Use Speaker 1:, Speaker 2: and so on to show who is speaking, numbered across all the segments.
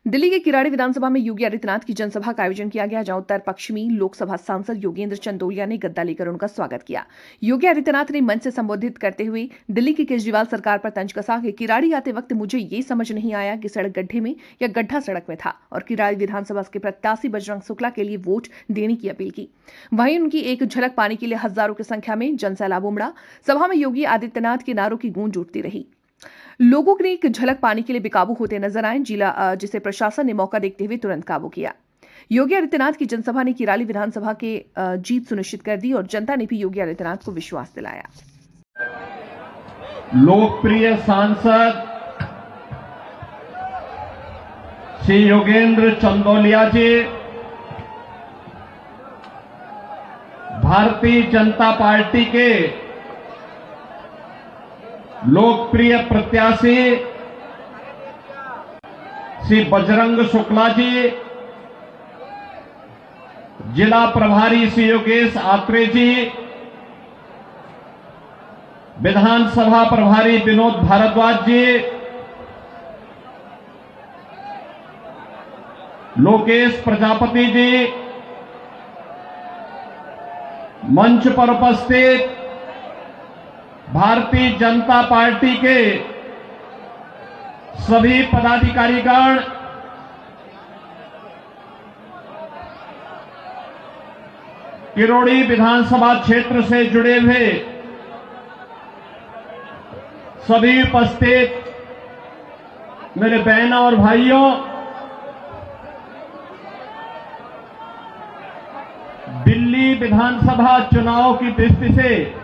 Speaker 1: दिल्ली के किराड़ी विधानसभा में योगी आदित्यनाथ की जनसभा का आयोजन किया गया, जहां उत्तर पश्चिमी लोकसभा सांसद योगेंद्र चंदोलिया ने गद्दा लेकर उनका स्वागत किया। योगी आदित्यनाथ ने मंच से संबोधित करते हुए दिल्ली की केजरीवाल सरकार पर तंज कसा कि किराड़ी आते वक्त मुझे ये समझ नहीं आया कि सड़क गड्ढे में या गड्ढा सड़क में था, और किराड़ी विधानसभा के प्रत्याशी बजरंग शुक्ला के लिए वोट देने की अपील की। वहीं उनकी एक झलक पाने के लिए हजारों की संख्या में जनसैलाब उमड़ा। सभा में योगी आदित्यनाथ के नारों की गूंज उठती रही। लोगों ने एक झलक पाने के लिए बेकाबू होते नजर आए, जिसे प्रशासन ने मौका देखते हुए तुरंत काबू किया। योगी आदित्यनाथ की जनसभा ने किराड़ी विधानसभा के जीत सुनिश्चित कर दी और जनता ने भी योगी आदित्यनाथ को विश्वास दिलाया।
Speaker 2: लोकप्रिय सांसद श्री योगेंद्र चंदोलिया जी, भारतीय जनता पार्टी के लोकप्रिय प्रत्याशी श्री बजरंग शुक्ला जी, जिला प्रभारी श्री योगेश आत्रे जी, विधानसभा प्रभारी विनोद भारद्वाज जी, लोकेश प्रजापति जी, मंच पर उपस्थित भारतीय जनता पार्टी के सभी पदाधिकारीगण, किरोड़ी विधानसभा क्षेत्र से जुड़े हुए सभी उपस्थित मेरे बहनों और भाइयों, दिल्ली विधानसभा चुनाव की दृष्टि से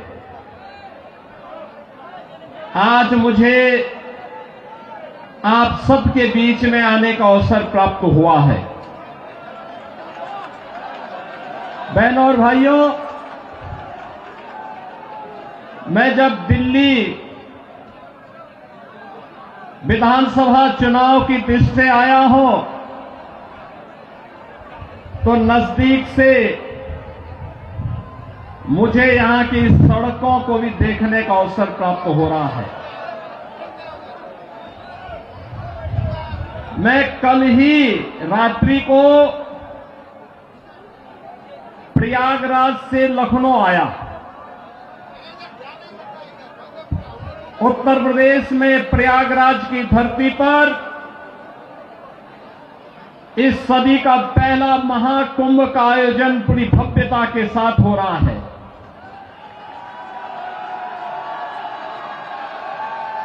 Speaker 2: आज मुझे आप सबके बीच में आने का अवसर प्राप्त हुआ है। बहनों और भाइयों, मैं जब दिल्ली विधानसभा चुनाव की दृष्टि से आया हूं तो नजदीक से मुझे यहां की सड़कों को भी देखने का अवसर प्राप्त हो रहा है। मैं कल ही रात्रि को प्रयागराज से लखनऊ आया। उत्तर प्रदेश में प्रयागराज की धरती पर इस सदी का पहला महाकुंभ का आयोजन पूरी भव्यता के साथ हो रहा है।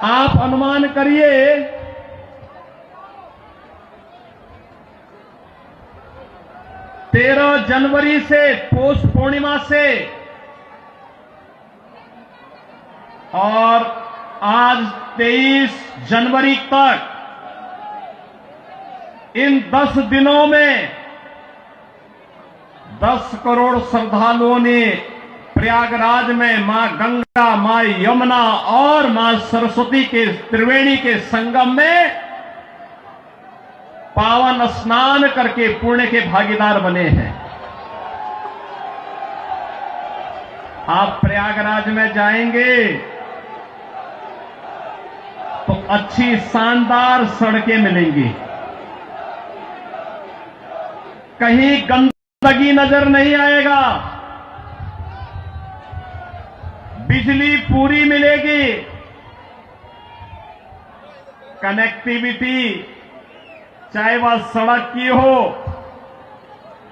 Speaker 2: आप अनुमान करिए, तेरह जनवरी से पौष पूर्णिमा से और आज 23 जनवरी तक इन 10 दिनों में 10 करोड़ श्रद्धालुओं ने प्रयागराज में मां गंगा, मां यमुना और मां सरस्वती के त्रिवेणी के संगम में पावन स्नान करके पुण्य के भागीदार बने हैं। आप प्रयागराज में जाएंगे तो अच्छी शानदार सड़कें मिलेंगी, कहीं गंदगी नजर नहीं आएगा, बिजली पूरी मिलेगी, कनेक्टिविटी चाहे वह सड़क की हो,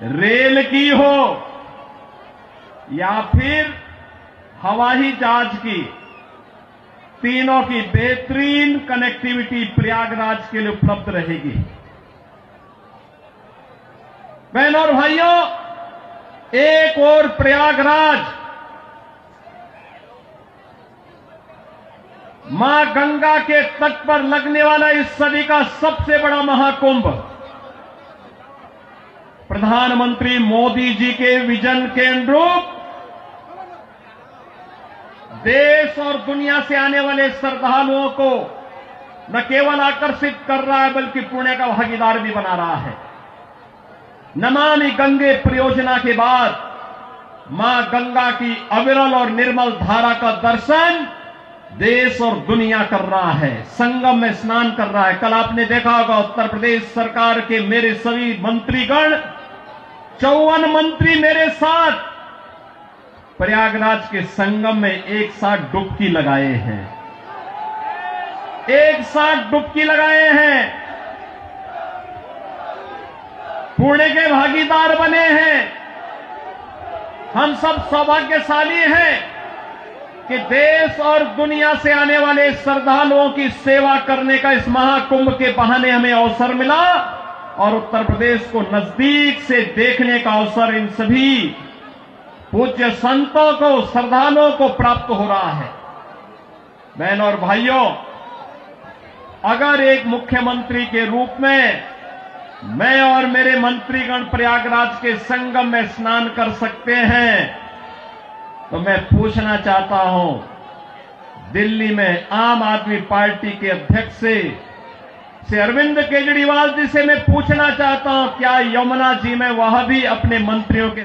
Speaker 2: रेल की हो या फिर हवाई जहाज की, तीनों की बेहतरीन कनेक्टिविटी प्रयागराज के लिए उपलब्ध रहेगी। बहनों और भाइयों, एक और प्रयागराज मां गंगा के तट पर लगने वाला इस सदी का सबसे बड़ा महाकुंभ प्रधानमंत्री मोदी जी के विजन के अनुरूप देश और दुनिया से आने वाले श्रद्धालुओं को न केवल आकर्षित कर रहा है बल्कि पुण्य का भागीदार भी बना रहा है। नमामि गंगे परियोजना के बाद मां गंगा की अविरल और निर्मल धारा का दर्शन देश और दुनिया कर रहा है, संगम में स्नान कर रहा है। कल आपने देखा होगा उत्तर प्रदेश सरकार के मेरे सभी मंत्रीगण, 54 मंत्री मेरे साथ प्रयागराज के संगम में एक साथ डुबकी लगाए हैं, एक साथ डुबकी लगाए हैं, पुण्य के भागीदार बने हैं। हम सब सौभाग्यशाली हैं कि देश और दुनिया से आने वाले श्रद्धालुओं की सेवा करने का इस महाकुंभ के बहाने हमें अवसर मिला और उत्तर प्रदेश को नजदीक से देखने का अवसर इन सभी पूज्य संतों को, श्रद्धालुओं को प्राप्त हो रहा है। बहनों और भाइयों, अगर एक मुख्यमंत्री के रूप में मैं और मेरे मंत्रीगण प्रयागराज के संगम में स्नान कर सकते हैं, तो मैं पूछना चाहता हूं, दिल्ली में आम आदमी पार्टी के अध्यक्ष से अरविंद केजरीवाल जी से मैं पूछना चाहता हूं, क्या यमुना जी में वह भी अपने मंत्रियों के